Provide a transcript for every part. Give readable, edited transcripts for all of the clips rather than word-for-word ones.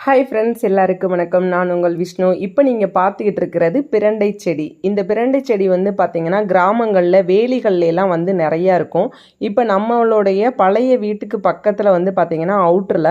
Hi friends, எல்லாருக்கும் வணக்கம். நான் உங்கள் விஷ்ணு. இப்போ நீங்கள் பார்த்துக்கிட்டு இருக்கிறது பிரண்டை செடி. இந்த பிரண்டை செடி வந்து பார்த்திங்கன்னா கிராமங்களில் வேலிகள்ல எல்லாம் வந்து நிறையா இருக்கும். இப்போ நம்மளுடைய பழைய வீட்டுக்கு பக்கத்தில் வந்து பார்த்திங்கன்னா அவுட்டரில்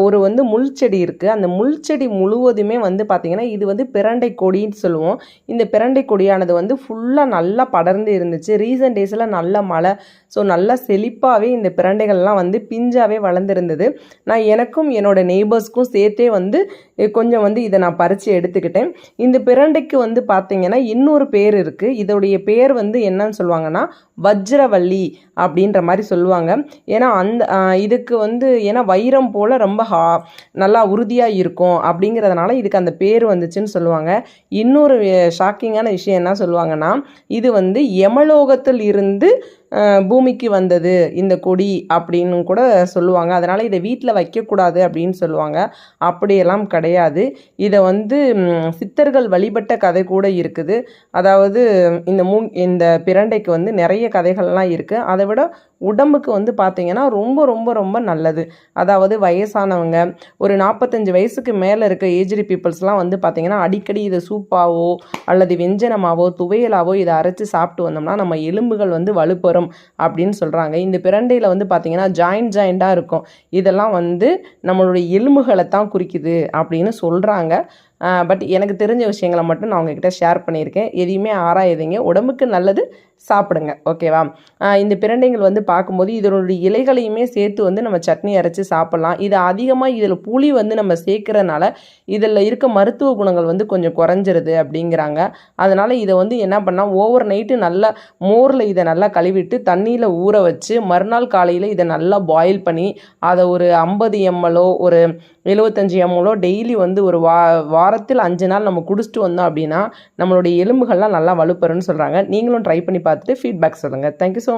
ஒரு வந்து முள் செடி இருக்குது. அந்த முள் செடி முழுவதுமே வந்து பார்த்திங்கன்னா இது வந்து பிரண்டை கொடின்னு சொல்லுவோம். இந்த பிரண்டை கொடியானது வந்து ஃபுல்லாக நல்லா படர்ந்து இருந்துச்சு. ரீசன்ட் டேஸில் நல்ல மழை, ஸோ நல்லா செழிப்பாகவே இந்த பிரண்டைகள்லாம் வந்து பிஞ்சாவே வளர்ந்துருந்தது. நான் எனக்கும் என்னோட நெய்பர்ஸ்க்கும் சேர்த்தே வந்து கொஞ்சம் வந்து இதை நான் பறித்து எடுத்துக்கிட்டேன். இந்த பிரண்டைக்கு வந்து பார்த்திங்கன்னா இன்னொரு பேர் இருக்குது. இதோடைய பேர் வந்து என்னன்னு சொல்லுவாங்கன்னா வஜ்ரவள்ளி அப்படின்ற மாதிரி சொல்லுவாங்க. ஏன்னா இதுக்கு வந்து ஏன்னா வைரம் போல் ரொம்ப நல்லா உறுதியாக இருக்கும் அப்படிங்கிறதுனால இதுக்கு அந்த பேர் வந்துச்சுன்னு சொல்லுவாங்க. இன்னொரு ஷாக்கிங்கான விஷயம் என்ன சொல்லுவாங்கன்னா, இது வந்து யமலோகத்தில் இருந்து பூமிக்கு வந்தது இந்த கொடி அப்படின்னு கூட சொல்லுவாங்க. அதனால் இதை வீட்டில் வைக்கக்கூடாது அப்படின்னு சொல்லுவாங்க. அப்படியெல்லாம் கிடையாது. இதை வந்து சித்தர்கள் வழிபட்ட கதை கூட இருக்குது. அதாவது இந்த பிரண்டைக்கு வந்து நிறைய கதைகள்லாம் இருக்குது. அதை விட உடம்புக்கு வந்து பார்த்திங்கன்னா ரொம்ப ரொம்ப ரொம்ப நல்லது. அதாவது வயசானவங்க, ஒரு 45 வயசுக்கு மேலே இருக்க ஏஜ்டு பீப்புள்ஸ்லாம் வந்து பார்த்திங்கன்னா அடிக்கடி இதை சூப்பாவோ அல்லது வெஞ்சனமாவோ துவையலாவோ இதை அரைச்சி சாப்பிட்டு வந்தோம்னா நம்ம எலும்புகள் வந்து வலுப்பெறும் அப்படின்னு சொல்கிறாங்க. இந்த பிரண்டையில் வந்து பார்த்திங்கன்னா ஜாயிண்டாக இருக்கும். இதெல்லாம் வந்து நம்மளுடைய எலும்புகளை தான் குறிக்குது அப்படின்னு சொல்கிறாங்க. பட் எனக்கு தெரிஞ்ச விஷயங்களை மட்டும் நான் உங்ககிட்ட ஷேர் பண்ணியிருக்கேன். எதையுமே ஆராயுதுங்க, உடம்புக்கு நல்லது, சாப்பிடுங்க, ஓகேவா? இந்த பிரண்டைகள் வந்து பார்க்கும்போது இதனுடைய இலைகளையுமே சேர்த்து வந்து நம்ம சட்னி அரைச்சி சாப்பிட்லாம். இது அதிகமாக இதில் புளி வந்து நம்ம சேர்க்கறதுனால இதில் இருக்க மருத்துவ குணங்கள் வந்து கொஞ்சம் குறைஞ்சிருது அப்படிங்கிறாங்க. அதனால் இதை வந்து என்ன பண்ணால் ஓவர் நைட்டு நல்லா மோரில் இதை நல்லா கழுவிட்டு தண்ணியில் ஊற வச்சு மறுநாள் காலையில் இதை நல்லா பாயில் பண்ணி அதை ஒரு 50 ml ஒரு 75 ml டெய்லி வந்து ஒரு வாரத்தில் 5 நாள் நம்ம குடிச்சிட்டு வந்தோம் அப்படின்னா நம்மளுடைய எலும்புகள்லாம் நல்லா வலுப்பெறும்னு சொல்கிறாங்க. நீங்களும் ட்ரை பண்ணி பார்த்துட்டு ஃபீட்பேக் சொல்லுங்கள். Thank you so